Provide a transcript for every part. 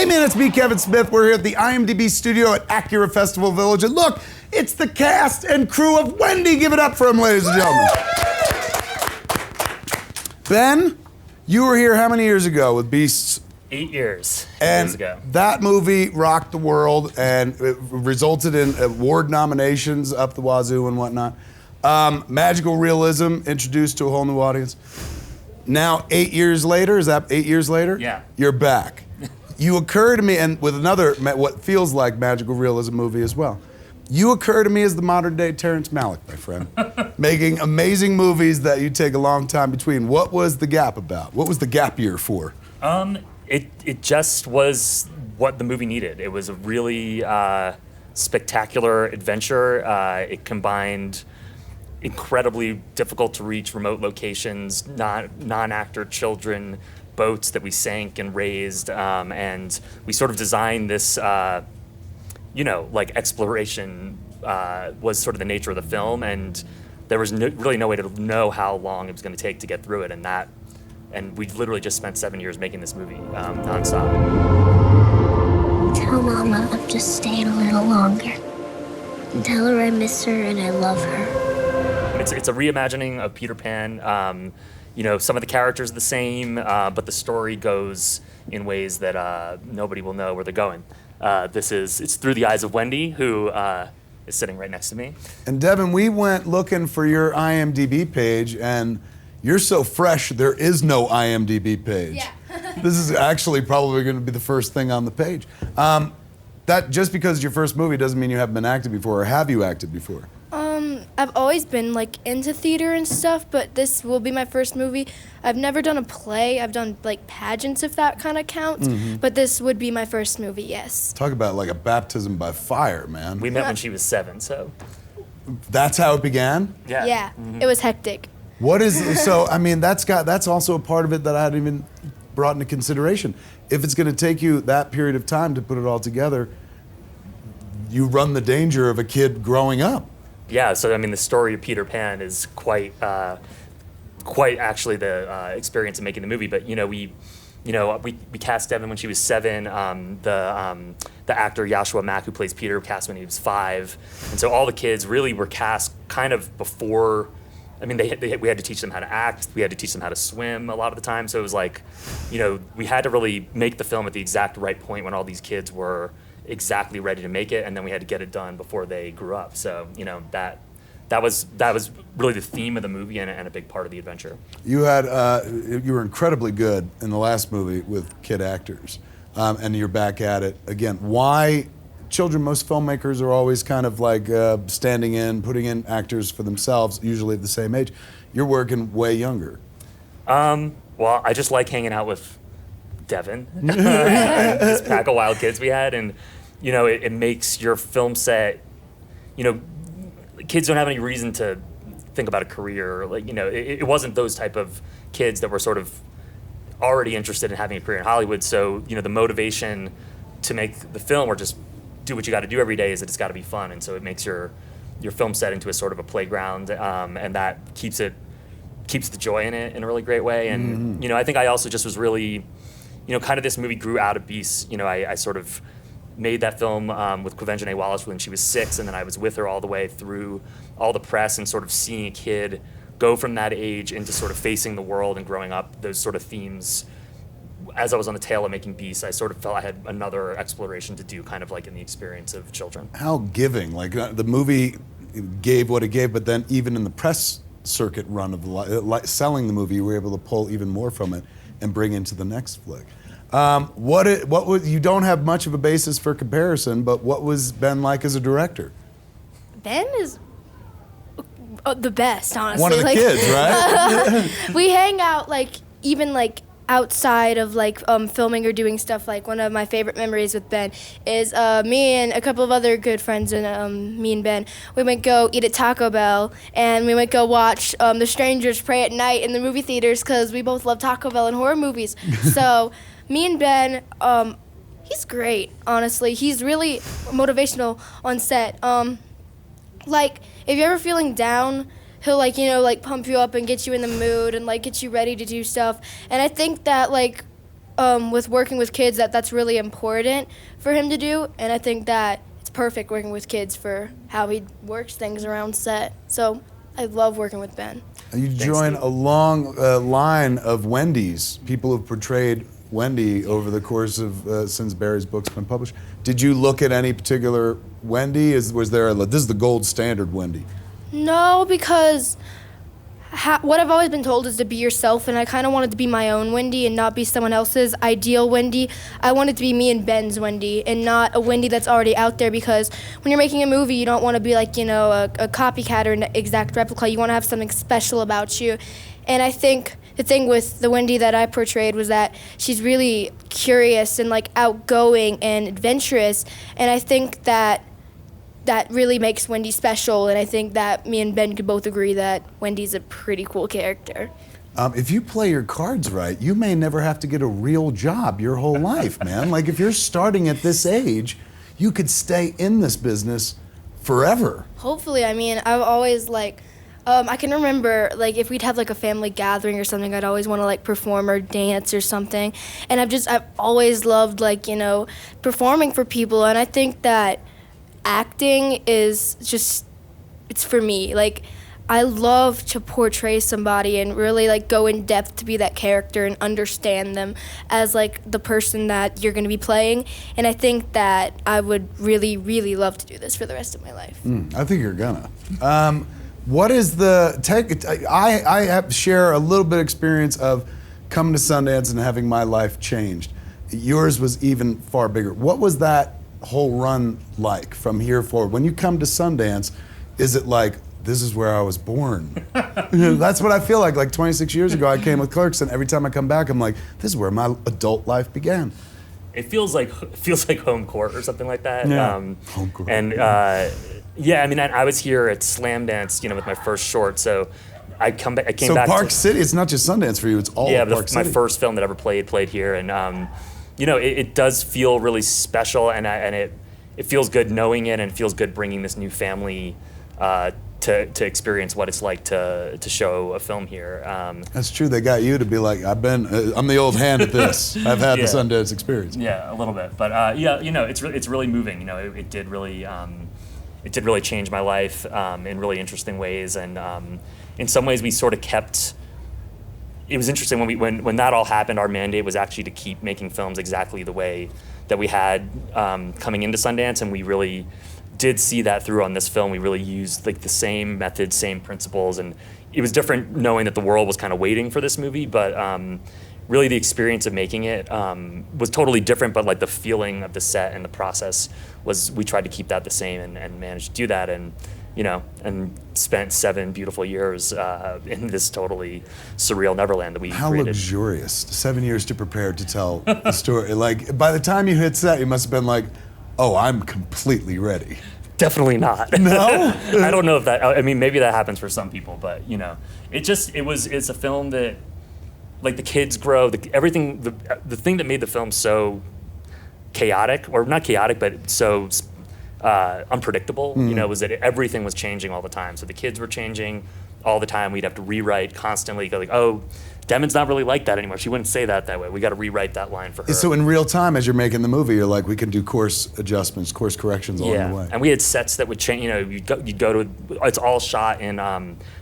Hey man, it's me, Kevin Smith. We're here at the IMDb studio at Acura Festival Village. And look, it's the cast and crew of Wendy. Give it up for them, ladies and gentlemen. Ben, you were here how many years ago with Beasts? 8 years. And years ago. that movie rocked the world and it resulted in award nominations up the wazoo and whatnot. Magical realism introduced to a whole new audience. Now, 8 years later, is that 8 years later? Yeah. You're back. You occur to me, and with another, what feels like magical realism movie as well. You occur to me as the modern day Terrence Malick, my friend. Making amazing movies that you take a long time between. What was the gap about? What was the gap year for? It just was what the movie needed. It was a really spectacular adventure. It combined incredibly difficult to reach remote locations, non-actor children, boats that we sank and raised, and we sort of designed this, like exploration was sort of the nature of the film, and there was really no way to know how long it was going to take to get through it, and we literally just spent 7 years making this movie nonstop. Tell Mama I'm just staying a little longer. And tell her I miss her and I love her. It's a reimagining of Peter Pan. Some of the characters are the same, but the story goes in ways that nobody will know where they're going. It's through the eyes of Wendy, who is sitting right next to me. And Devin, we went looking for your IMDb page, and you're so fresh, there is no IMDb page. Yeah. This is actually probably going to be the first thing on the page. That just because it's your first movie doesn't mean you haven't been acted before, or have you acted before? I've always been into theater and stuff, but this will be my first movie. I've never done a play. I've done pageants, if that kind of counts, but this would be my first movie, yes. Talk about a baptism by fire, man. We met when she was 7, so. That's how it began? Yeah. Yeah, It was hectic. What is, that's also a part of it that I hadn't even brought into consideration. If it's gonna take you that period of time to put it all together, you run the danger of a kid growing up. Yeah, so the story of Peter Pan is quite actually the experience of making the movie. But we cast Devin when she was 7. The actor Yashua Mack, who plays Peter, cast when he was 5, and so all the kids really were cast kind of before. We had to teach them how to act. We had to teach them how to swim a lot of the time. So it was we had to really make the film at the exact right point when all these kids were exactly ready to make it, and then we had to get it done before they grew up. So that was really the theme of the movie and a big part of the adventure. You were incredibly good in the last movie with kid actors, and you're back at it again. Why? Most filmmakers are always kind of standing in, putting in actors for themselves, usually at the same age. You're working way younger. Well, I just like hanging out with Devin, this pack of wild kids we had, and it makes your film set. Kids don't have any reason to think about a career. It wasn't those type of kids that were sort of already interested in having a career in Hollywood. So the motivation to make the film or just do what you got to do every day is that it's got to be fun, and so it makes your film set into a sort of a playground, and that keeps the joy in it in a really great way. And I think I also just was really. Kind of this movie grew out of Beasts. I sort of made that film with Quvenzhané Wallis when she was 6, and then I was with her all the way through all the press and sort of seeing a kid go from that age into sort of facing the world and growing up, those sort of themes. As I was on the tail of making Beasts, I sort of felt I had another exploration to do, kind of in the experience of children. How giving. The movie gave what it gave, but then even in the press circuit run of selling the movie, you were able to pull even more from it and bring into the next flick. You don't have much of a basis for comparison, but what was Ben like as a director? Ben is the best, honestly. One of the kids, right? We hang out even outside of filming or doing stuff. One of my favorite memories with Ben is me and a couple of other good friends and me and Ben, we might go eat at Taco Bell, and we might go watch The Strangers Pray at Night in the movie theaters because we both love Taco Bell and horror movies. So me and Ben, he's great, honestly. He's really motivational on set. If you're ever feeling down, he'll pump you up and get you in the mood and get you ready to do stuff. And I think that with working with kids, that's really important for him to do, and I think that it's perfect working with kids for how he works things around set. So I love working with Ben. You join a long line of Wendy's, people who've portrayed Wendy over the course of since Barrie's book's been published. Did you look at any particular Wendy? Was there this is the gold standard Wendy? No, because what I've always been told is to be yourself, and I kind of wanted to be my own Wendy and not be someone else's ideal Wendy. I wanted to be me and Ben's Wendy and not a Wendy that's already out there, because when you're making a movie, you don't want to be like, a copycat or an exact replica. You want to have something special about you. And I think the thing with the Wendy that I portrayed was that she's really curious and like outgoing and adventurous, and I think that really makes Wendy special, and I think that me and Ben could both agree that Wendy's a pretty cool character. If you play your cards right, you may never have to get a real job your whole life, man. Like if you're starting at this age, you could stay in this business forever. Hopefully. I mean, I've always I can remember if we'd have a family gathering or something, I'd always want to perform or dance or something. And I've always loved performing for people, and I think that acting is just, it's for me. I love to portray somebody and really go in depth to be that character and understand them as the person that you're going to be playing. And I think that I would really, really love to do this for the rest of my life. I think you're gonna. What is the I share a little bit of experience of coming to Sundance and having my life changed. Yours was even far bigger. What was that whole run like from here forward? When you come to Sundance, is it this is where I was born? That's what I feel like. 26 years ago, I came with Clerks, and every time I come back, I'm like, this is where my adult life began. It feels like home court or something like that. Yeah. Home court. And yeah, I mean, I was here at Slam Dance, with my first short, so I came back. So Park City, it's not just Sundance for you; it's all of Park City. My first film that I ever played here, and it does feel really special, and it feels good knowing it, and it feels good bringing this new family to experience what it's like to show a film here. That's true. They got you to be like, I'm the old hand at this. I've had the Sundance experience. Yeah, a little bit, but it's really moving. It did really change my life in really interesting ways, and in some ways we sort of kept. It was interesting when that all happened. Our mandate was actually to keep making films exactly the way that we had coming into Sundance, and we really did see that through on this film. We really used the same methods, same principles, and it was different knowing that the world was kind of waiting for this movie, but really the experience of making it was totally different, but the feeling of the set and the process was, we tried to keep that the same and managed to do that, and and spent 7 beautiful years in this totally surreal Neverland that we How created. luxurious. 7 years to prepare to tell the story. By the time you hit set, you must have been oh, I'm completely ready. Definitely not. No? I don't know if that, I mean, maybe that happens for some people, but it's a film that, the kids grow, everything, the thing that made the film so chaotic, or not chaotic, but so unpredictable, was that everything was changing all the time. So the kids were changing all the time. We'd have to rewrite constantly, go oh, Demon's not really like that anymore. She wouldn't say that way. We got to rewrite that line for her. So in real time, as you're making the movie, you're we can do course adjustments, course corrections along the way. And we had sets that would change. You'd go to. It's all shot in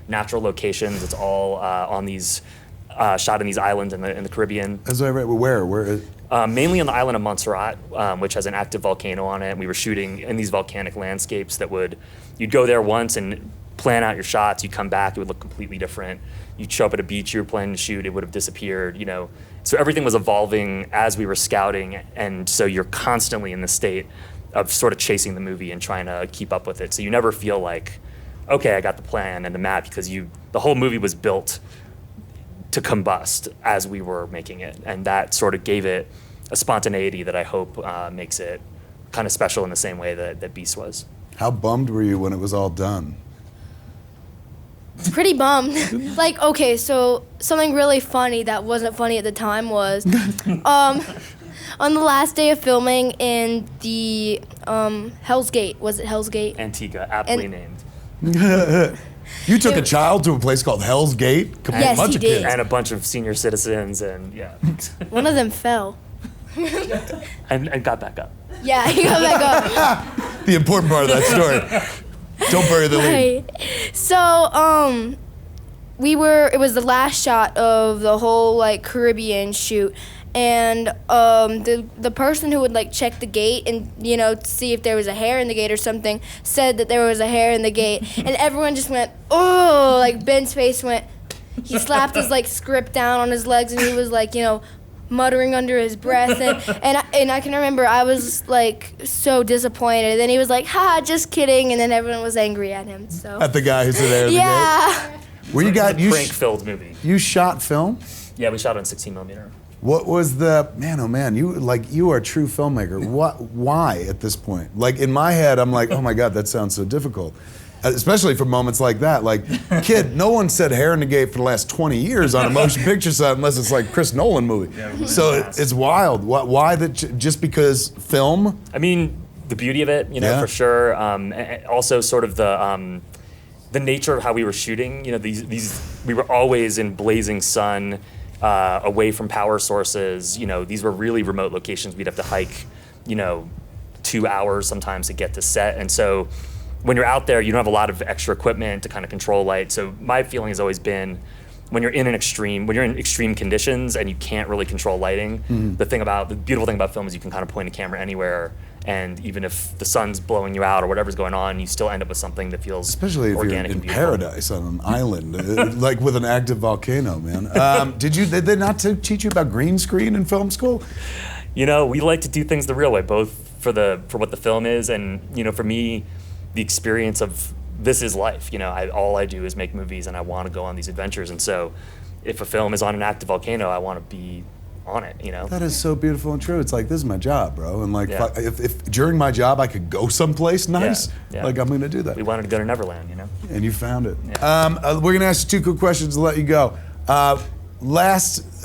natural locations. It's all on these shot in these islands in the Caribbean. As I read, where? Mainly on the island of Montserrat, which has an active volcano on it. And we were shooting in these volcanic landscapes you'd go there once and plan out your shots. You'd come back, it would look completely different. You'd show up at a beach you were planning to shoot, it would have disappeared, So everything was evolving as we were scouting, and so you're constantly in the state of sort of chasing the movie and trying to keep up with it. So you never feel okay, I got the plan and the map, because the whole movie was built to combust as we were making it, and that sort of gave it a spontaneity that I hope makes it kind of special in the same way that Beast was. How bummed were you when it was all done? Pretty bummed. Okay, so something really funny that wasn't funny at the time was on the last day of filming in the Hell's Gate. Was it Hell's Gate? Antigua, aptly named. You took a child to a place called Hell's Gate? Come on, Yes, a bunch he of did. kids. And a bunch of senior citizens, and yeah, One of them fell. and got back up. Yeah, he got back up. The important part of that story. Don't bury the lead. Right. So, it was the last shot of the whole like Caribbean shoot, and the person who would like check the gate and see if there was a hair in the gate or something said that there was a hair in the gate, and everyone just went, oh, like Ben's face went. He slapped his like script down on his legs, and he was like, muttering under his breath, and I can remember I was like so disappointed. And then he was like, "Ha, just kidding," and then everyone was angry at him. So At the guy who's there. yeah. Where you got you? Prank-filled movie. You shot film? Yeah, we shot on 16 millimeter. What was the man? Oh man, you are a true filmmaker. What? Why at this point? Like in my head, I'm like, oh my god, that sounds so difficult. Especially for moments like that. Like, kid, no one said hair in the gate for the last 20 years on a motion picture set unless it's like Chris Nolan movie. Yeah, so it's wild. Why that? Just because film? I mean, the beauty of it, Yeah. for sure. And also, sort of the nature of how we were shooting. These we were always in blazing sun, away from power sources. These were really remote locations. We'd have to hike, 2 hours sometimes to get to set, and so. When you're out there, you don't have a lot of extra equipment to kind of control light. So my feeling has always been, when you're in extreme conditions and you can't really control lighting, the beautiful thing about film is you can kind of point a camera anywhere, and even if the sun's blowing you out or whatever's going on, you still end up with something that feels Especially if you're organic in and beautiful. paradise on an island, like with an active volcano, man. Did they not teach you about green screen in film school? We like to do things the real way, both for what the film is, and for me, the experience of this is life. All I do is make movies, and I want to go on these adventures. And so, if a film is on an active volcano, I want to be on it. That is so beautiful and true. It's like, this is my job, bro. And like, Yeah. if during my job I could go someplace nice, Yeah. like I'm going to do that. We wanted to go to Neverland. And you found it. Yeah. We're going to ask you 2 quick questions to let you go. Last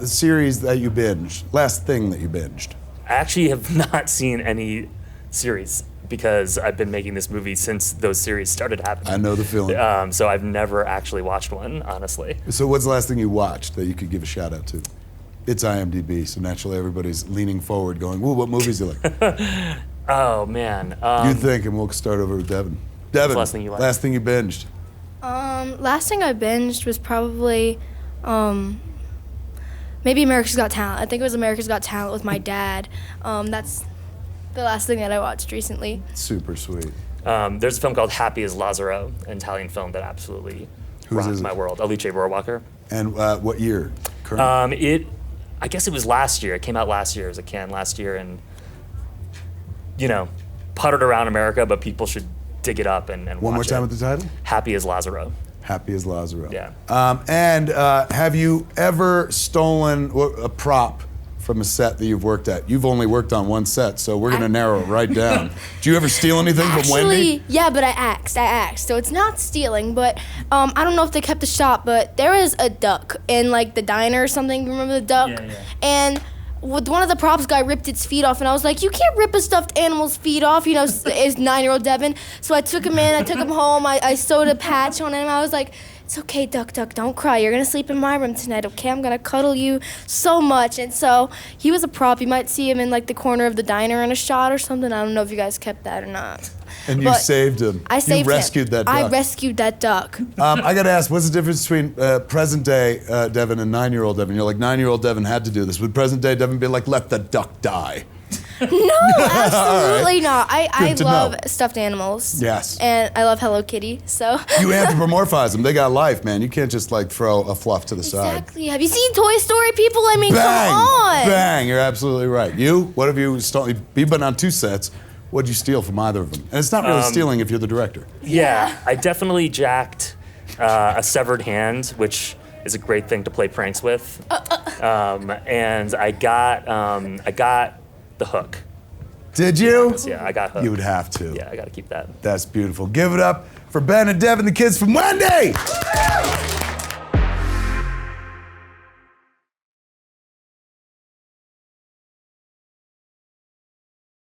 series that you binged, last thing that you binged. I actually have not seen any series, because I've been making this movie since those series started happening. I know the feeling. So I've never actually watched one, honestly. So what's the last thing you watched that you could give a shout out to? It's IMDb, so naturally everybody's leaning forward going, "Whoa, what movies do you like?" Oh, man. You think, and we'll start over with Devin. Devin, last thing you liked? last thing you binged. Last thing I binged was probably maybe America's Got Talent. I think it was America's Got Talent with my dad. That's the last thing that I watched recently. Super sweet. There's a film called Happy as Lazzaro, an Italian film that absolutely Whose rocked is it? my world. Alice Rohrwacher. And what year? Current? I guess it was last year. It came out last year as a Cannes last year, and puttered around America, but people should dig it up and One more watch time it. with the title? Happy as Lazzaro. Happy as Lazzaro. Yeah. And have you ever stolen a prop from a set that you've worked at? You've only worked on one set, so we're going to narrow it right down. Do you ever steal anything from Wendy? Actually, yeah, but I asked. So it's not stealing, but I don't know if they kept the shop, but there was a duck in like the diner or something. Remember the duck? Yeah. And with one of the props guy ripped its feet off, and I was like, you can't rip a stuffed animal's feet off, is 9-year-old Devin. So I took him in, I took him home, I sewed a patch on him. I was like, it's okay, duck, don't cry. You're gonna sleep in my room tonight, okay? I'm gonna cuddle you so much. And so he was a prop. You might see him in like the corner of the diner in a shot or something. I don't know if you guys kept that or not. And you But saved him. I saved You rescued him. that duck. I rescued that duck. I got to ask, what's the difference between present day Devin and 9-year-old Devin? You're like, 9-year-old Devin had to do this. Would present day Devin be like, let the duck die? No, absolutely not. I Good to love know. stuffed animals. Yes. And I love Hello Kitty, so. You anthropomorphize them. They got life, man. You can't just like throw a fluff to the side. Exactly. Have you seen Toy Story, people? I mean, Bang! come on. Bang! You're absolutely right. You? What have you stolen? You've been on 2 sets. What'd you steal from either of them? And it's not really stealing if you're the director. Yeah, I definitely jacked a severed hand, which is a great thing to play pranks with. And I got the hook. Did you? Yeah, I got hooked. You would have to. Yeah, I got to keep that. That's beautiful. Give it up for Ben and Devin, the kids from Wendy!